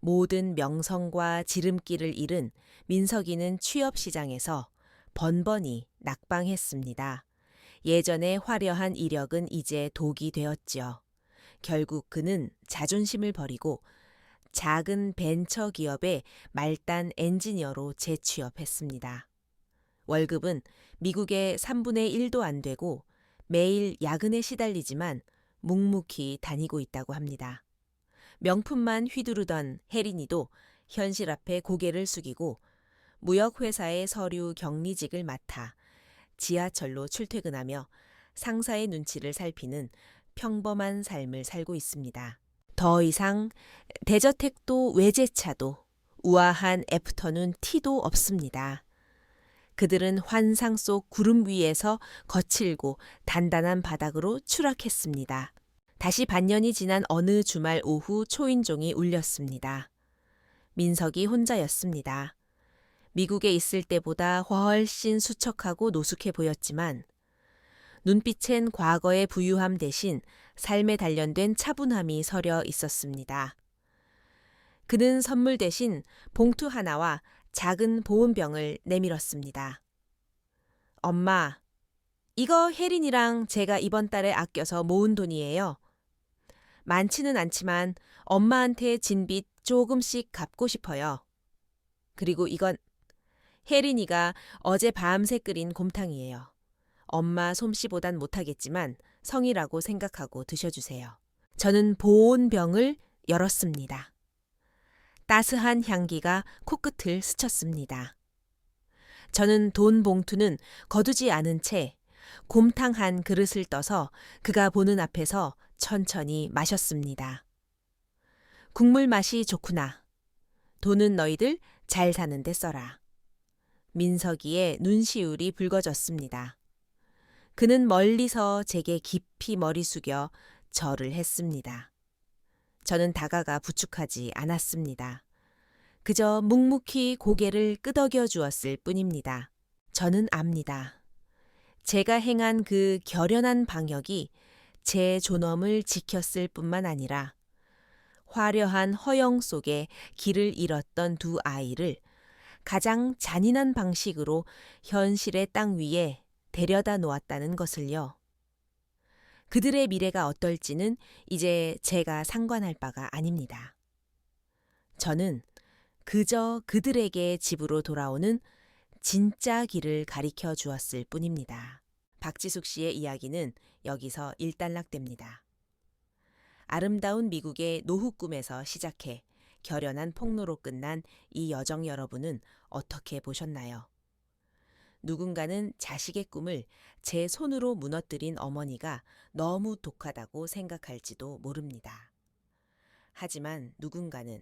모든 명성과 지름길을 잃은 민석이는 취업시장에서 번번이 낙방했습니다. 예전의 화려한 이력은 이제 독이 되었지요. 결국 그는 자존심을 버리고 작은 벤처 기업의 말단 엔지니어로 재취업했습니다. 월급은 미국의 3분의 1도 안 되고 매일 야근에 시달리지만 묵묵히 다니고 있다고 합니다. 명품만 휘두르던 혜린이도 현실 앞에 고개를 숙이고 무역회사의 서류 격리직을 맡아 지하철로 출퇴근하며 상사의 눈치를 살피는 평범한 삶을 살고 있습니다. 더 이상 대저택도 외제차도 우아한 애프터눈 티도 없습니다. 그들은 환상 속 구름 위에서 거칠고 단단한 바닥으로 추락했습니다. 다시 반년이 지난 어느 주말 오후 초인종이 울렸습니다. 민석이 혼자였습니다. 미국에 있을 때보다 훨씬 수척하고 노숙해 보였지만 눈빛엔 과거의 부유함 대신 삶에 단련된 차분함이 서려 있었습니다. 그는 선물 대신 봉투 하나와 작은 보온병을 내밀었습니다. 엄마, 이거 혜린이랑 제가 이번 달에 아껴서 모은 돈이에요. 많지는 않지만 엄마한테 진 빚 조금씩 갚고 싶어요. 그리고 이건 혜린이가 어제 밤새 끓인 곰탕이에요. 엄마 솜씨보단 못하겠지만 성이라고 생각하고 드셔주세요. 저는 보온병을 열었습니다. 따스한 향기가 코끝을 스쳤습니다. 저는 돈 봉투는 거두지 않은 채 곰탕 한 그릇을 떠서 그가 보는 앞에서 천천히 마셨습니다. 국물 맛이 좋구나. 돈은 너희들 잘 사는데 써라. 민석이의 눈시울이 붉어졌습니다. 그는 멀리서 제게 깊이 머리 숙여 절을 했습니다. 저는 다가가 부축하지 않았습니다. 그저 묵묵히 고개를 끄덕여 주었을 뿐입니다. 저는 압니다. 제가 행한 그 결연한 방역이 제 존엄을 지켰을 뿐만 아니라 화려한 허영 속에 길을 잃었던 두 아이를 가장 잔인한 방식으로 현실의 땅 위에 데려다 놓았다는 것을요. 그들의 미래가 어떨지는 이제 제가 상관할 바가 아닙니다. 저는 그저 그들에게 집으로 돌아오는 진짜 길을 가리켜 주었을 뿐입니다. 박지숙 씨의 이야기는 여기서 일단락됩니다. 아름다운 미국의 노후 꿈에서 시작해 결연한 폭로로 끝난 이 여정 여러분은 어떻게 보셨나요? 누군가는 자식의 꿈을 제 손으로 무너뜨린 어머니가 너무 독하다고 생각할지도 모릅니다. 하지만 누군가는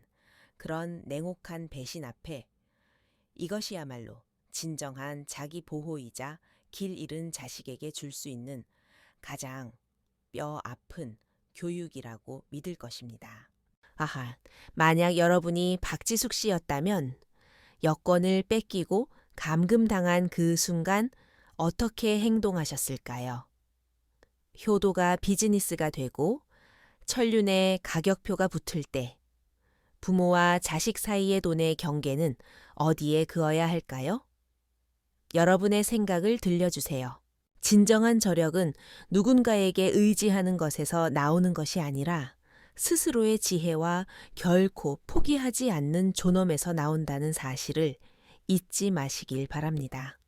그런 냉혹한 배신 앞에 이것이야말로 진정한 자기 보호이자 길 잃은 자식에게 줄 수 있는 가장 뼈 아픈 교육이라고 믿을 것입니다. 아하, 만약 여러분이 박지숙 씨였다면 여권을 뺏기고 감금당한 그 순간 어떻게 행동하셨을까요? 효도가 비즈니스가 되고 천륜의 가격표가 붙을 때 부모와 자식 사이의 돈의 경계는 어디에 그어야 할까요? 여러분의 생각을 들려주세요. 진정한 저력은 누군가에게 의지하는 것에서 나오는 것이 아니라 스스로의 지혜와 결코 포기하지 않는 존엄에서 나온다는 사실을 잊지 마시길 바랍니다.